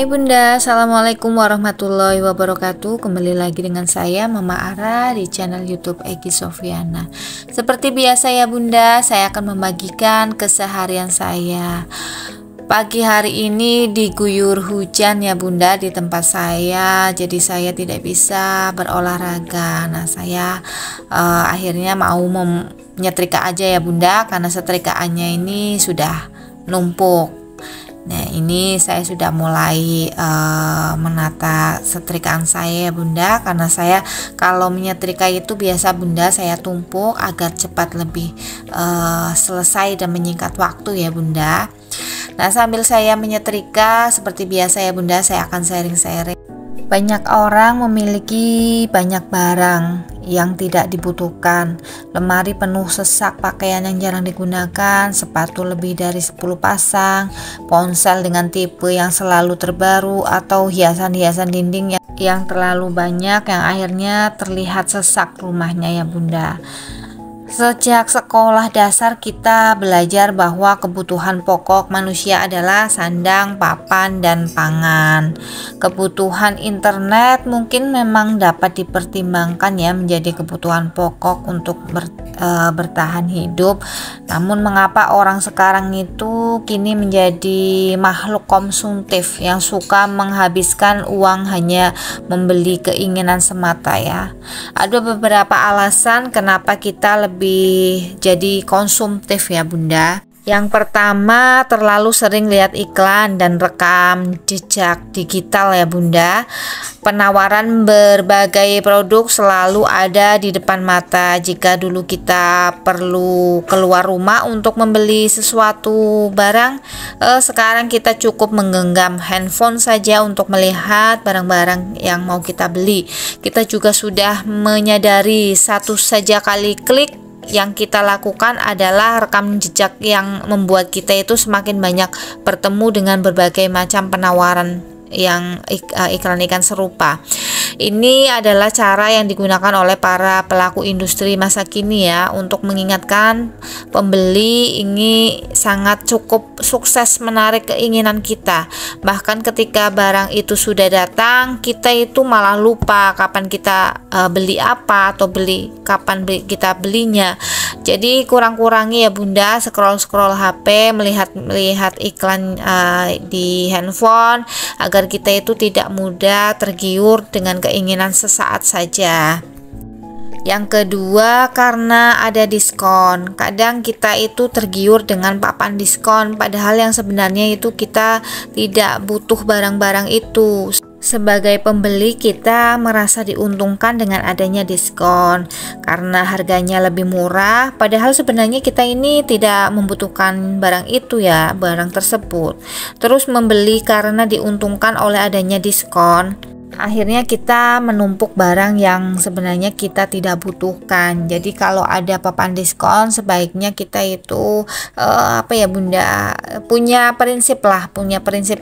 Hai Bunda, Assalamualaikum warahmatullahi wabarakatuh. Kembali lagi dengan saya Mama Ara di channel YouTube Egi Sofyana. Seperti biasa ya Bunda, saya akan membagikan keseharian saya. Pagi hari ini diguyur hujan ya Bunda di tempat saya, jadi saya tidak bisa berolahraga. Nah saya akhirnya mau menyetrika aja ya Bunda, karena setrikaannya ini sudah numpuk. Nah ini saya sudah mulai menata setrikaan saya ya Bunda, karena saya kalau menyetrika itu biasa Bunda saya tumpuk agar cepat lebih selesai dan menyingkat waktu ya Bunda. Nah sambil saya menyetrika seperti biasa ya Bunda, saya akan sharing-sharing. Banyak orang memiliki banyak barang yang tidak dibutuhkan. Lemari penuh sesak pakaian yang jarang digunakan, sepatu lebih dari 10 pasang, ponsel dengan tipe yang selalu terbaru, atau hiasan-hiasan dinding yang terlalu banyak yang akhirnya terlihat sesak rumahnya ya Bunda. Sejak sekolah dasar kita belajar bahwa kebutuhan pokok manusia adalah sandang, papan, dan pangan. Kebutuhan internet mungkin memang dapat dipertimbangkan ya menjadi kebutuhan pokok untuk bertahan hidup. Namun mengapa orang sekarang itu kini menjadi makhluk konsumtif yang suka menghabiskan uang hanya membeli keinginan semata ya. Ada beberapa alasan kenapa kita lebih jadi konsumtif ya Bunda. Yang pertama, terlalu sering lihat iklan dan rekam jejak digital ya Bunda. Penawaran berbagai produk selalu ada di depan mata. Jika dulu kita perlu keluar rumah untuk membeli sesuatu barang, sekarang kita cukup menggenggam handphone saja untuk melihat barang-barang yang mau kita beli. Kita juga sudah menyadari satu saja kali klik yang kita lakukan adalah rekam jejak yang membuat kita itu semakin banyak bertemu dengan berbagai macam penawaran yang iklan-iklan serupa. Ini adalah cara yang digunakan oleh para pelaku industri masa kini ya untuk mengingatkan pembeli ini sangat cukup sukses menarik keinginan kita. Bahkan ketika barang itu sudah datang, kita itu malah lupa kapan kita beli apa atau kapan kita belinya. Jadi kurang-kurangi ya Bunda scroll-scroll HP, melihat iklan di handphone agar kita itu tidak mudah tergiur dengan keinginan sesaat saja. Yang kedua, karena ada diskon. Kadang kita itu tergiur dengan papan diskon, padahal yang sebenarnya itu kita tidak butuh barang-barang itu. Sebagai pembeli kita merasa diuntungkan dengan adanya diskon karena harganya lebih murah, padahal sebenarnya kita ini tidak membutuhkan barang itu ya, barang tersebut. Terus membeli karena diuntungkan oleh adanya diskon. Akhirnya kita menumpuk barang yang sebenarnya kita tidak butuhkan. Jadi kalau ada papan diskon sebaiknya kita itu apa ya Bunda, punya prinsip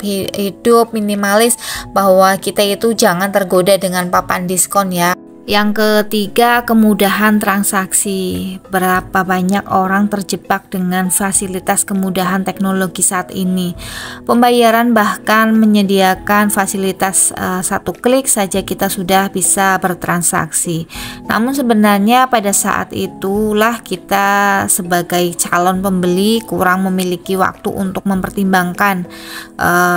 hidup minimalis, bahwa kita itu jangan tergoda dengan papan diskon ya. Yang ketiga, kemudahan transaksi. Berapa banyak orang terjebak dengan fasilitas kemudahan teknologi saat ini. Pembayaran bahkan menyediakan fasilitas satu klik saja kita sudah bisa bertransaksi. Namun sebenarnya pada saat itulah kita sebagai calon pembeli kurang memiliki waktu untuk mempertimbangkan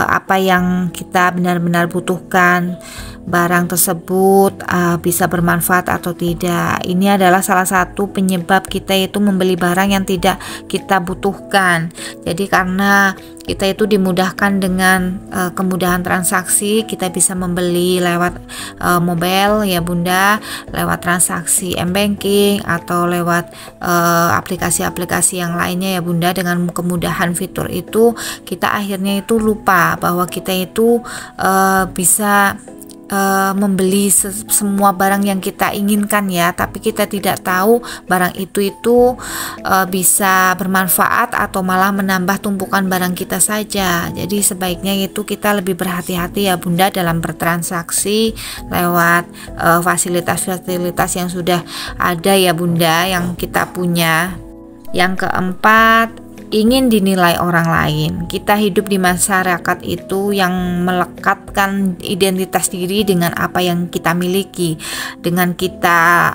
apa yang kita benar-benar butuhkan. Barang tersebut bisa bermanfaat atau tidak. Ini adalah salah satu penyebab kita itu membeli barang yang tidak kita butuhkan. Jadi karena kita itu dimudahkan dengan kemudahan transaksi, kita bisa membeli lewat mobile ya Bunda, lewat transaksi m-banking atau lewat aplikasi-aplikasi yang lainnya ya Bunda. Dengan kemudahan fitur itu kita akhirnya itu lupa bahwa kita itu bisa membeli semua barang yang kita inginkan ya, tapi kita tidak tahu barang itu bisa bermanfaat atau malah menambah tumpukan barang kita saja. Jadi sebaiknya itu kita lebih berhati-hati ya Bunda dalam bertransaksi lewat fasilitas-fasilitas yang sudah ada ya Bunda yang kita punya. Yang keempat, ingin dinilai orang lain. Kita hidup di masyarakat itu yang melekatkan identitas diri dengan apa yang kita miliki. Dengan kita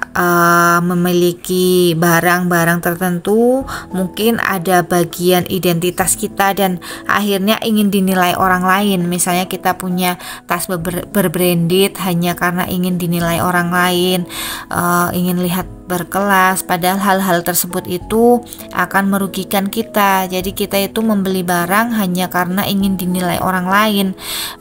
memiliki barang-barang tertentu, mungkin ada bagian identitas kita dan akhirnya ingin dinilai orang lain. Misalnya kita punya tas berbranded hanya karena ingin dinilai orang lain, ingin lihat berkelas, padahal hal-hal tersebut itu akan merugikan kita. Jadi kita itu membeli barang hanya karena ingin dinilai orang lain,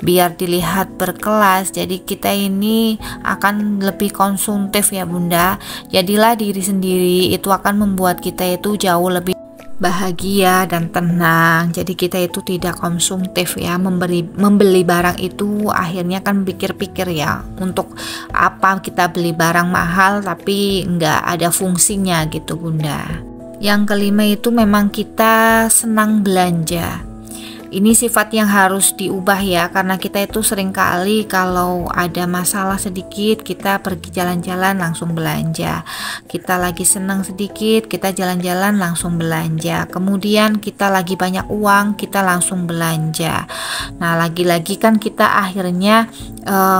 biar dilihat berkelas. Jadi kita ini akan lebih konsumtif ya Bunda. Jadilah diri sendiri, itu akan membuat kita itu jauh lebih bahagia dan tenang. Jadi kita itu tidak konsumtif ya, membeli barang itu akhirnya kan pikir-pikir ya, untuk apa kita beli barang mahal tapi nggak ada fungsinya gitu Bunda. Yang kelima itu memang kita senang belanja. Ini sifat yang harus diubah ya, karena kita itu seringkali kalau ada masalah sedikit kita pergi jalan-jalan langsung belanja. Kita lagi senang sedikit kita jalan-jalan langsung belanja. Kemudian kita lagi banyak uang kita langsung belanja. Nah lagi-lagi kan kita akhirnya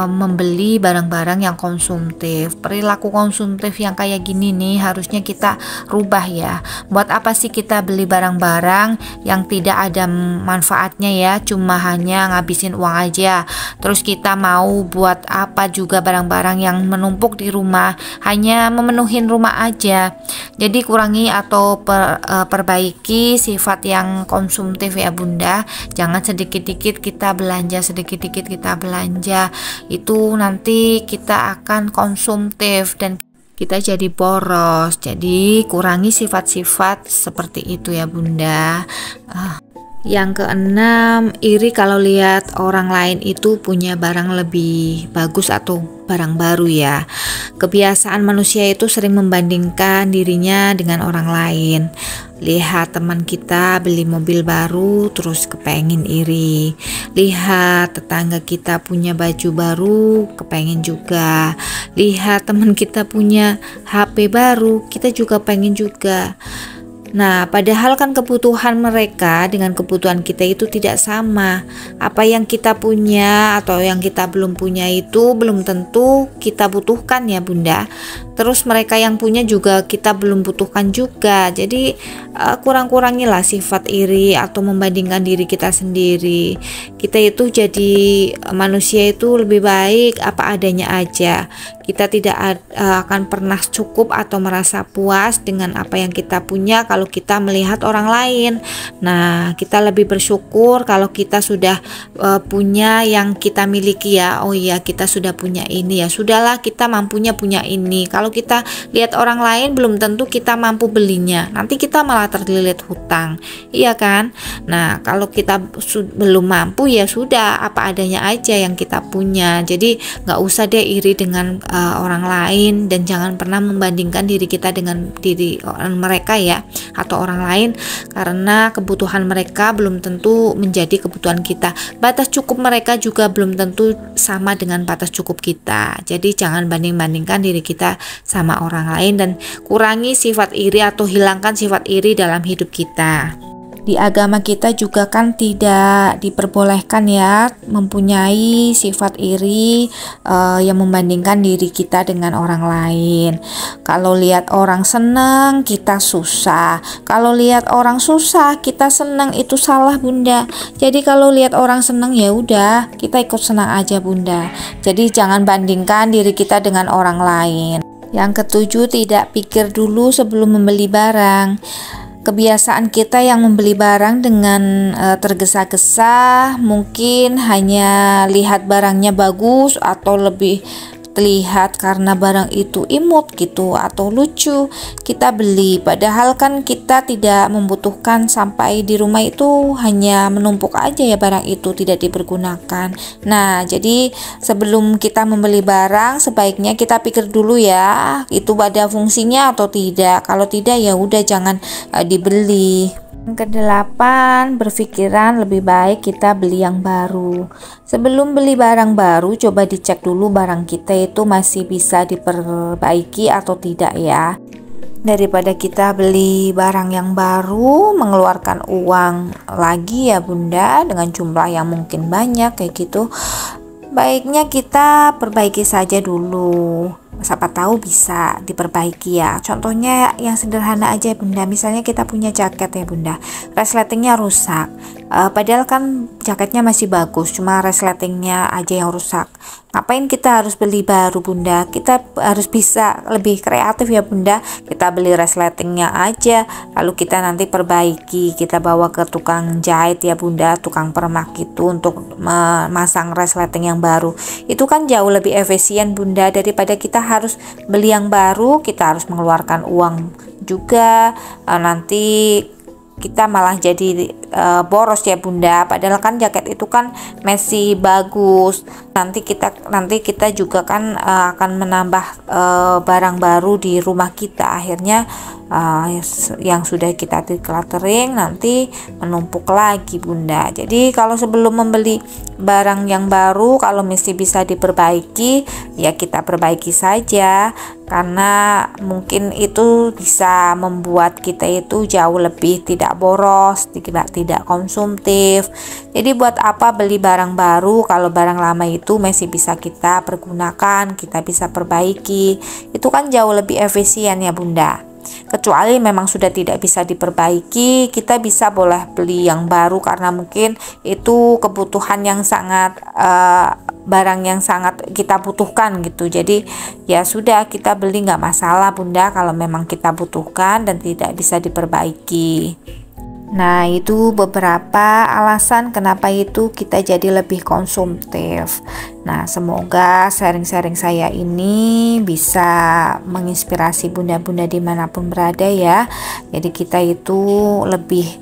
membeli barang-barang yang konsumtif. Perilaku konsumtif yang kayak gini nih harusnya kita rubah ya. Buat apa sih kita beli barang-barang yang tidak ada manfaatnya ya, cuma hanya ngabisin uang aja. Terus kita mau buat apa juga barang-barang yang menumpuk di rumah, hanya memenuhin rumah aja. Jadi kurangi atau perbaiki sifat yang konsumtif ya Bunda. Jangan sedikit-dikit kita belanja, sedikit-dikit kita belanja. Itu nanti kita akan konsumtif dan kita jadi boros. Jadi kurangi sifat-sifat seperti itu ya Bunda. Yang keenam, iri kalau lihat orang lain itu punya barang lebih bagus atau barang baru ya. Kebiasaan manusia itu sering membandingkan dirinya dengan orang lain. Lihat teman kita beli mobil baru terus kepengen iri. Lihat tetangga kita punya baju baru kepengen juga. Lihat teman kita punya HP baru, kita juga pengen juga. Nah, padahal kan kebutuhan mereka dengan kebutuhan kita itu tidak sama. Apa yang kita punya atau yang kita belum punya itu belum tentu kita butuhkan ya Bunda. Terus mereka yang punya juga kita belum butuhkan juga. Jadi kurang-kurangilah sifat iri atau membandingkan diri kita sendiri. Kita itu jadi manusia itu lebih baik apa adanya aja. Kita tidak akan pernah cukup atau merasa puas dengan apa yang kita punya kalau kita melihat orang lain. Nah, kita lebih bersyukur kalau kita sudah punya yang kita miliki ya. Oh iya, kita sudah punya ini ya. Sudahlah, kita mampunya punya ini. Kalau kita lihat orang lain belum tentu kita mampu belinya. Nanti kita malah terlilit hutang. Iya kan? Nah, kalau kita belum mampu ya sudah, apa adanya aja yang kita punya. Jadi nggak usah deh iri dengan orang lain, dan jangan pernah membandingkan diri kita dengan diri mereka ya, atau orang lain, karena kebutuhan mereka belum tentu menjadi kebutuhan kita. Batas cukup mereka juga belum tentu sama dengan batas cukup kita. Jadi jangan banding-bandingkan diri kita sama orang lain, dan kurangi sifat iri atau hilangkan sifat iri dalam hidup kita. Di agama kita juga kan tidak diperbolehkan ya mempunyai sifat iri yang membandingkan diri kita dengan orang lain. Kalau lihat orang senang kita susah, kalau lihat orang susah kita senang, itu salah Bunda. Jadi kalau lihat orang senang ya udah kita ikut senang aja Bunda. Jadi jangan bandingkan diri kita dengan orang lain. Yang ketujuh, tidak pikir dulu sebelum membeli barang. Kebiasaan kita yang membeli barang dengan tergesa-gesa, mungkin hanya lihat barangnya bagus atau lebih terlihat karena barang itu imut gitu atau lucu, kita beli. Padahal kan kita tidak membutuhkan, sampai di rumah itu hanya menumpuk aja ya barang itu, tidak dipergunakan. Nah, jadi sebelum kita membeli barang sebaiknya kita pikir dulu ya, itu ada fungsinya atau tidak. Kalau tidak ya udah jangan dibeli. Yang kedelapan, berpikiran lebih baik kita beli yang baru. Sebelum beli barang baru, coba dicek dulu barang kita itu masih bisa diperbaiki atau tidak ya. daripada kita beli barang yang baru, mengeluarkan uang lagi ya Bunda dengan jumlah yang mungkin banyak kayak gitu. Baiknya kita perbaiki saja dulu, siapa tahu bisa diperbaiki ya. Contohnya yang sederhana aja Bunda, misalnya kita punya jaket ya Bunda, resletingnya rusak, padahal kan jaketnya masih bagus, cuma resletingnya aja yang rusak. Ngapain kita harus beli baru Bunda? Kita harus bisa lebih kreatif ya Bunda, kita beli resletingnya aja, lalu kita nanti perbaiki, kita bawa ke tukang jahit ya Bunda, tukang permak itu untuk memasang resleting yang baru. Itu kan jauh lebih efisien Bunda, daripada kita harus beli yang baru, kita harus mengeluarkan uang juga, nanti kita malah jadi boros ya Bunda, padahal kan jaket itu kan masih bagus. Nanti kita juga kan akan menambah barang baru di rumah kita, akhirnya yang sudah kita decluttering nanti menumpuk lagi Bunda. Jadi kalau sebelum membeli barang yang baru, kalau masih bisa diperbaiki ya kita perbaiki saja, karena mungkin itu bisa membuat kita itu jauh lebih tidak boros, tidak konsumtif. Jadi buat apa beli barang baru kalau barang lama itu masih bisa kita pergunakan, kita bisa perbaiki. Itu kan jauh lebih efisien ya Bunda. Kecuali memang sudah tidak bisa diperbaiki, kita bisa boleh beli yang baru karena mungkin itu kebutuhan yang sangat barang yang sangat kita butuhkan gitu. Jadi ya sudah, kita beli nggak masalah Bunda kalau memang kita butuhkan dan tidak bisa diperbaiki. Nah, itu beberapa alasan kenapa itu kita jadi lebih konsumtif. Nah, semoga sharing-sharing saya ini bisa menginspirasi bunda-bunda dimanapun berada ya. Jadi kita itu lebih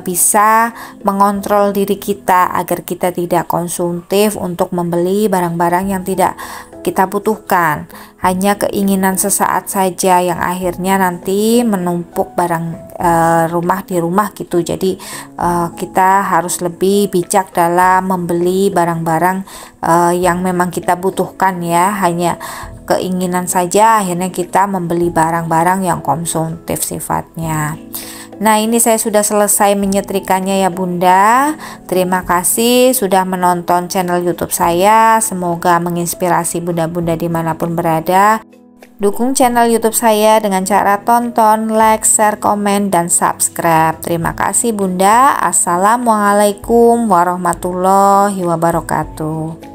bisa mengontrol diri kita agar kita tidak konsumtif untuk membeli barang-barang yang tidak kita butuhkan, hanya keinginan sesaat saja yang akhirnya nanti menumpuk barang rumah di rumah gitu. Jadi kita harus lebih bijak dalam membeli barang-barang yang memang kita butuhkan ya, hanya keinginan saja akhirnya kita membeli barang-barang yang konsumtif sifatnya. Nah, ini saya sudah selesai menyetrikanya ya Bunda. Terima kasih sudah menonton channel YouTube saya. Semoga menginspirasi bunda-bunda dimanapun berada. Dukung channel YouTube saya dengan cara tonton, like, share, komen, dan subscribe. Terima kasih Bunda. Assalamualaikum warahmatullahi wabarakatuh.